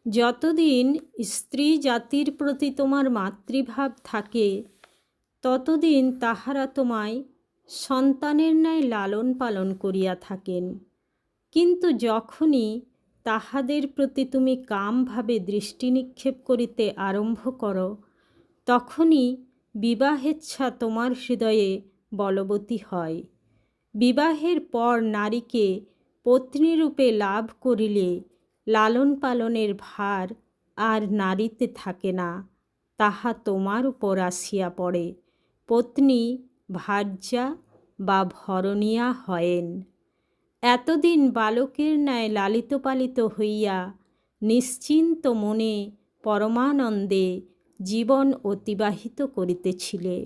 যতদিন স্ত্রী জাতির প্রতি তোমার মাতৃভাব থাকে, ততদিন তাহারা তোমায় সন্তানের ন্যায় লালন পালন করিয়া থাকেন। কিন্তু যখনই তাহাদের প্রতি তুমি কামভাবে দৃষ্টি নিক্ষেপ করিতে আরম্ভ করো, তখনই বিবাহেচ্ছা তোমার হৃদয়ে বলবতী হয়। বিবাহের পর নারীকে পত্নীরূপে লাভ করিলে লালন পালনের ভার আর নারীতে থাকে না, তাহা তোমার উপর আসিয়া পড়ে। পত্নী ভার্যা বা ভরণীয়া হয়েন। এতদিন বালকের ন্যায় লালিত পালিত হইয়া নিশ্চিন্ত মনে পরমানন্দে জীবন অতিবাহিত করিতেছিলে।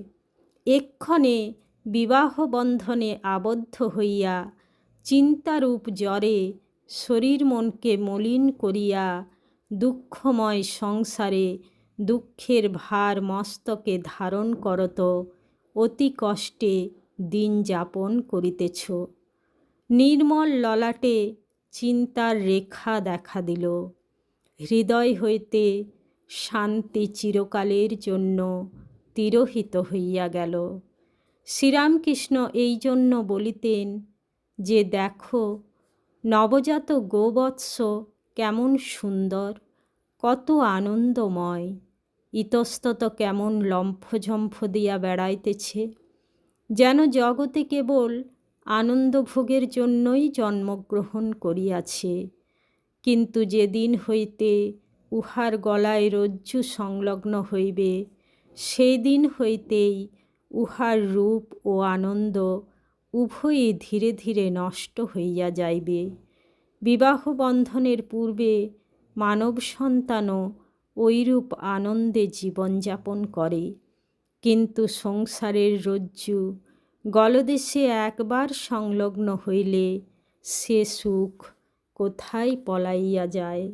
এক্ষণে বিবাহ বন্ধনে আবদ্ধ হইয়া চিন্তারূপ জ্বরে শরীর মনকে মলিন করিয়া দুঃখময় সংসারে দুঃখের ভার মস্তকে ধারণ করত অতি কষ্টে দিন যাপন করিতেছ। নির্মল ললাটে চিন্তার রেখা দেখা দিল। হৃদয় হইতে শান্তি চিরকালের জন্য তিরোহিত হইয়া গেল। শ্রীরামকৃষ্ণ এই জন্য বলিতেন যে, দেখো নবজাত গোবৎস কেমন সুন্দর, কত আনন্দময়, ইতস্তত কেমন লম্ফঝম্ফ দিয়া বেড়াইতেছে, যেন জগতে কেবল আনন্দভোগের জন্যই জন্মগ্রহণ করিয়াছে। কিন্তু যেদিন হইতে উহার গলায় রজ্জু সংলগ্ন হইবে, সেই দিন হইতেই উহার রূপ ও আনন্দ উভয়ই ধীরে ধীরে নষ্ট হইয়া যাইবে। বিবাহ বন্ধনের পূর্বে মানব সন্তানও ঐরূপ আনন্দে জীবনযাপন করে, কিন্তু সংসারের রজ্জু গলদেশে একবার সংলগ্ন হইলে সে সুখ কোথায় পলাইয়া যায়।